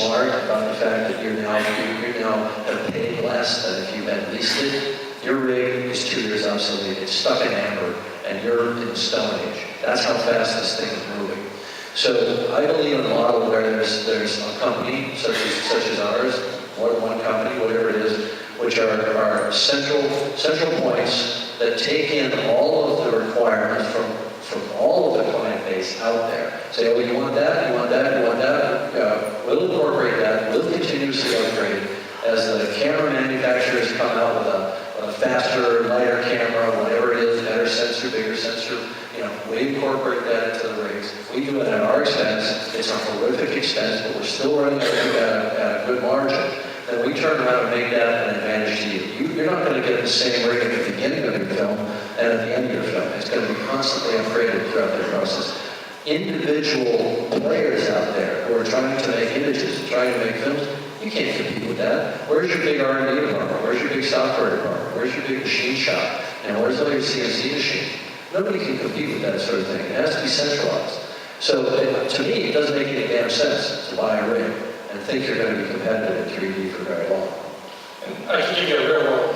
smart about the fact that you now have paid less than if you had leased it. Your rig is 2 years obsolete. It's stuck in amber, and you're in the Stone Age. That's how fast this thing is moving. So I believe in a model where there's a company such as ours, more than one company, whatever it is, which are central points that take in all of the requirements from all of the client base out there. Say, oh, you want that, you want that, you want that. We'll incorporate that. We'll continuously upgrade as the camera manufacturers come out with a faster, lighter camera, whatever it is, better sensor, bigger sensor. We incorporate that into the rigs. We do it at our expense. It's a horrific expense, but we're still running at a good margin. Then we turn around and make that an advantage to you. You're not going to get the same rig at the beginning of your film and at the end of your film. It's going to be constantly upgraded throughout the process. Individual players out there who are trying to make images, trying to make films, you can't compete with that. Where's your big R&D department? Where's your big software department? Where's your big machine shop? Where's all your CNC machines? Nobody can compete with that sort of thing. It has to be centralized. So to me, it doesn't make any damn sense to buy a rig and think you're going to be competitive in 3D for very long. And I can give you a real world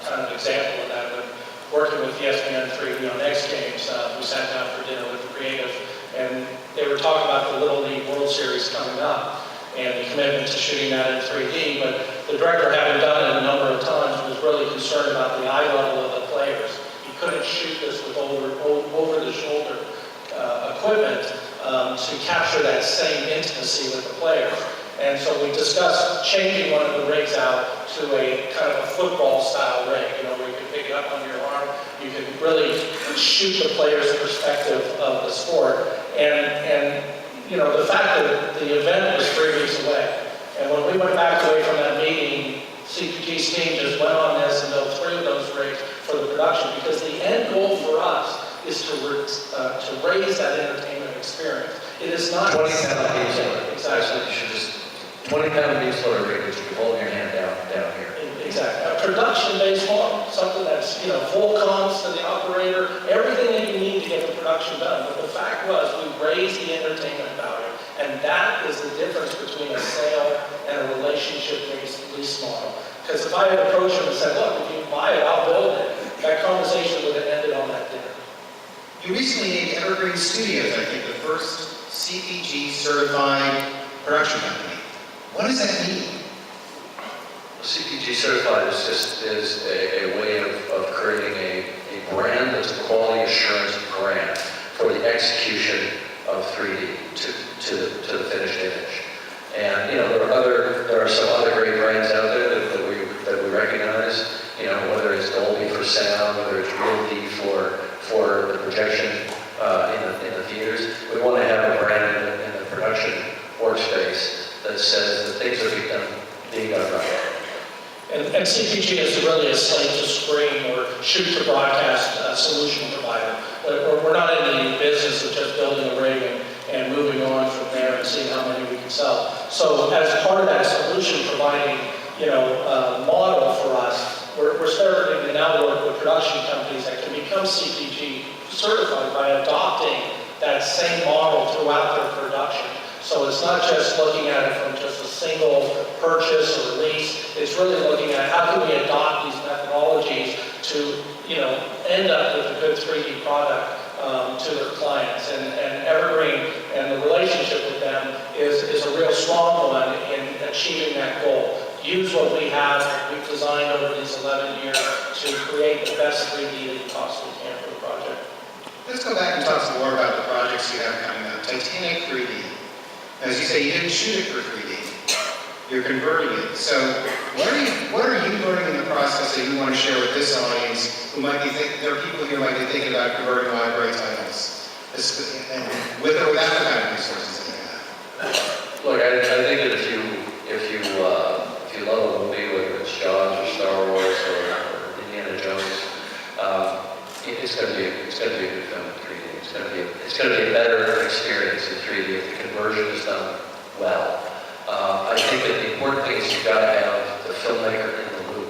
kind of example of that. But working with ESPN 3D on X Games, we sat down for dinner with the creative, and they were talking about the Little League World Series coming up and the commitment to shooting that in 3D. But the director, having done it a number of times, was really concerned about the eye level of the players. He couldn't shoot this with over-the-shoulder equipment to capture that same intimacy with the players. And so we discussed changing one of the rigs out to a kind of a football-style rig, where you can pick it up on your arm. You can really shoot the player's perspective of the sport. And the fact that the event was 3 weeks away, and when we went back away from that meeting, CPG's team just went on this and built 3 of those rigs for the production, because the end goal for us is to raise that entertainment experience. It is not 20-pound beam slower. Exactly. You should just 20-pound beam slower rig that you can hold your hand down here. Exactly. A production-based model, something that's full comms to the operator, everything that you need to get the production done. But the fact was, we raised the entertainment value, and that is the difference between a sale and a relationship-based lease model. Because if I had approached him and said, look, if you buy it, I'll build it, that conversation would have ended on that dinner. You recently named Evergreen Studios, I think, the first CPG certified production company. What does that mean? CPG certified is a way of creating a brand that's a quality assurance brand for the execution of 3D to the finished image. And there are some other great brands out there that we recognize. Whether it's Dolby for sound, whether it's Realty for the projection in the theaters. We want to have a brand in the production workspace that says that things are being done right. And CPG is really a slate to screen or shoot to broadcast solution provider. We're not in the business of just building a rig and moving on from there and seeing how many we can sell. So as part of that solution providing, model for us, we're starting to now work with production companies that can become CPG certified by adopting that same model throughout their production. So it's not just looking at it from just a single purchase or lease. It's really looking at how can we adopt these methodologies to, end up with a good 3D product to their clients. And Evergreen and the relationship with them is a real strong one in achieving that goal. Use what we have, we've designed over these 11 years to create the best 3D that you possibly can for the project. Let's go back and talk some more about the projects you have coming up. Titanic 3D. As you say, you didn't shoot it for 3D. You're converting it. So what are you learning in the process that you want to share with this audience who might be there are people here who might be thinking about converting library titles, and with or without the kind of resources that they have? Look, I think that if you love a movie, whether it's Jaws or Star Wars or Indiana Jones, it's going to be a good film in 3D. It's going to be a better experience in 3D if the conversion is done well. I think that the important thing is you've got to have the filmmaker in the loop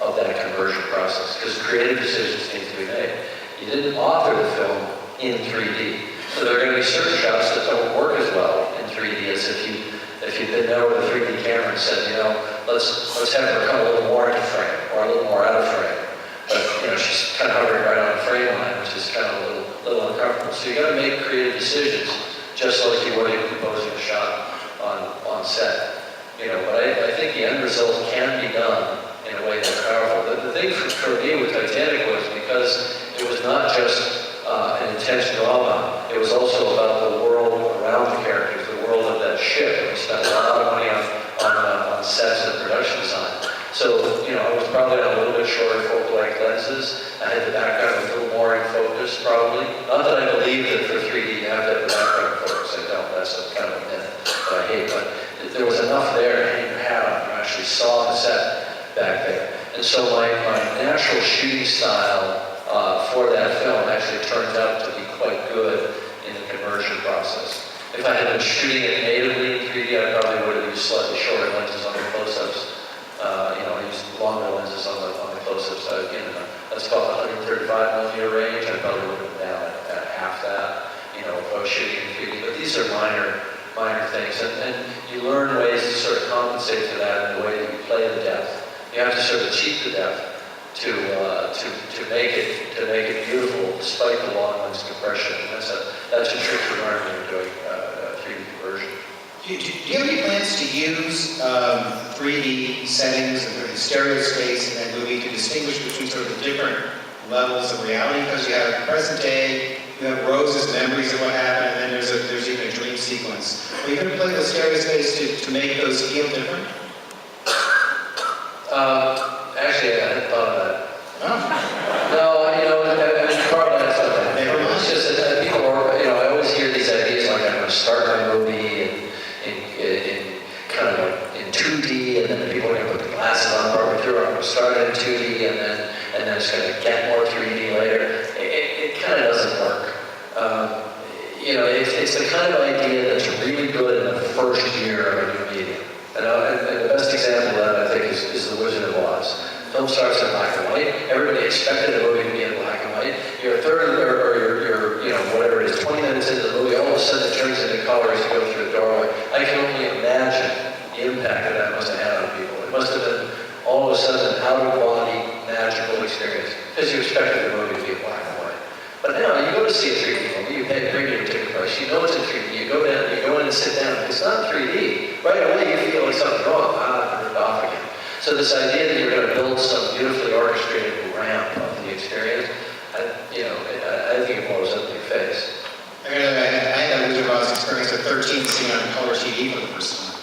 of that conversion process, because creative decisions need to be made. You didn't author the film in 3D, so there are going to be certain shots that don't work as well in 3D as if you came in there with a 3D camera and said, let's have her come a little more into frame, or a little more out of frame. But, she's kind of hovering right on the frame line, which is kind of a little uncomfortable. So you got to make creative decisions, just like you would in composing a shot on set. But I think the end result can be done in a way that's powerful. The thing for me with Titanic was because it was not just an intense drama, it was also about the world around the characters, the world of that ship. And we spent a lot of money on sets and production design. So, I was probably on a little bit shorter focal length lenses. I had the background a little more in focus, probably. Not that I believe that for 3D you have to have the background in focus. I don't. That's kind of a myth that I hate. But there was enough there to hang your hat on. You actually saw the set back there. And so my natural shooting style for that film actually turned out to be quite good in the conversion process. If I had been shooting it natively in 3D, I probably would have used slightly shorter lenses on the close-ups. I used longer lenses on the close-ups. That's about the 135 millimeter range. I probably would have been down at half that, if I was shooting in 3D. But these are minor things. And you learn ways to sort of compensate for that in the way that you play the depth. You have to sort of cheat the depth to make it beautiful despite the long lens compression. And that's a trick you learn when you're doing 3D conversion. Do you have any plans to use 3D settings and stereo space in that movie to distinguish between sort of the different levels of reality? Because you have present day, you have Rose's memories of what happened, and then there's even a dream sequence. Are you going to play with stereo space to make those feel different? Actually, I hadn't thought of that. Oh. No, probably that's not that. Never mind. It's just that people are, I always hear these ideas like I'm going to start my movie in kind of like in 2D, and then people are going to put the glasses on partway through. I'm going to start it in 2D, and then it's going to get more 3D later. It kind of doesn't work. It's the kind of idea that's really good in the first year of a new medium. And the best example of that, I think, is The Wizard of Oz. Film starts in black and white. Everybody expected the movie to be in black and white. You're a third or you're whatever it is, 20 minutes into the movie, all of a sudden it turns into color as you go through the doorway. I can only imagine the impact that must have had on people. It must have been all of a sudden an out-of-body magical experience because you expected the movie to be black and white. But now you go to see a 3D movie, you pay a premium ticket price, you know it's in 3D, you go in and sit down. It's not 3D. Right away you feel like something's wrong. I turned it off again. So this idea that you're going to build some beautifully orchestrated ramp of the experience, I think it blows up in your face. I had that Wizard of Oz experience at 13, seeing it on color TV for the first time.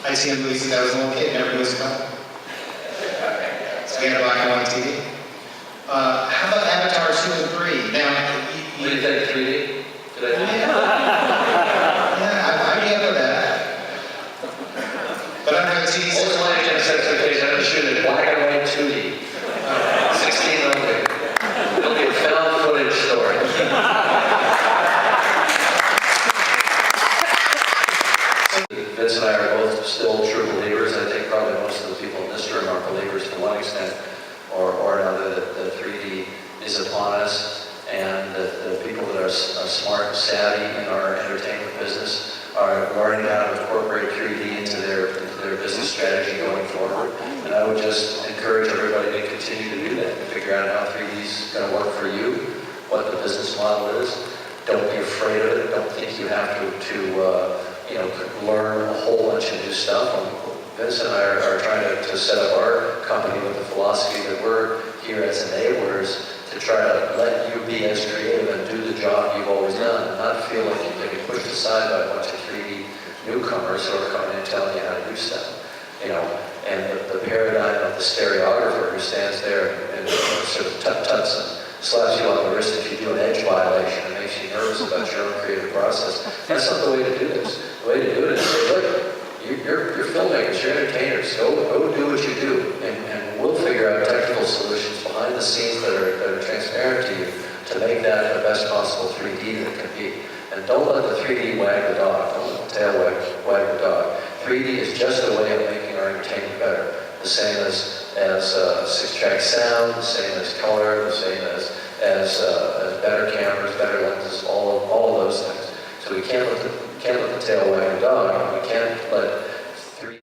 I'd seen the movie since I was a little kid, never knew it was color. So we had a black and white TV. How about Avatar 2 and 3? Now, What do you think, 3D? Did I think? Yeah, I'd be up for that. But I don't have a TV What's system. my expectation? I'm going to shoot in black and white 2D. 16 only. It'll be a found footage story. Vince and I are both still true believers. I think probably most of the people in this room are believers to one extent or another that 3D is upon us, and the people that are smart and savvy in our entertainment business are learning how to incorporate 3D into their business strategy going forward. And I would just encourage everybody to continue to do that, to figure out how 3D is going to work for you, what the business model is. Don't be afraid of it. Don't think you have to learn a whole bunch of new stuff. Vince and I are trying to set up our company with the philosophy that we're here as enablers to try to let you be as creative and do the job you've always done, and not feel like you're getting pushed aside by a bunch of 3D newcomers who are coming in and telling you how to do stuff. And the paradigm of the stereographer who stands there and sort of tut-tuts and slaps you on the wrist if you do an edge violation and makes you nervous about your own creative process. That's not the way to do this. The way to do it is say, look, you're filmmakers, you're entertainers. Go do what you do, and we'll figure out technical solutions behind the scenes that are transparent to you to make that the best possible 3D that it can be. And don't let the 3D wag the dog. Don't let the tail wag the dog. 3D is just a way of making our entertainment better. The same as 6-track sound, the same as color, the same as better cameras, better lenses, all of those things. So we can't let the tail wag the dog. We can't let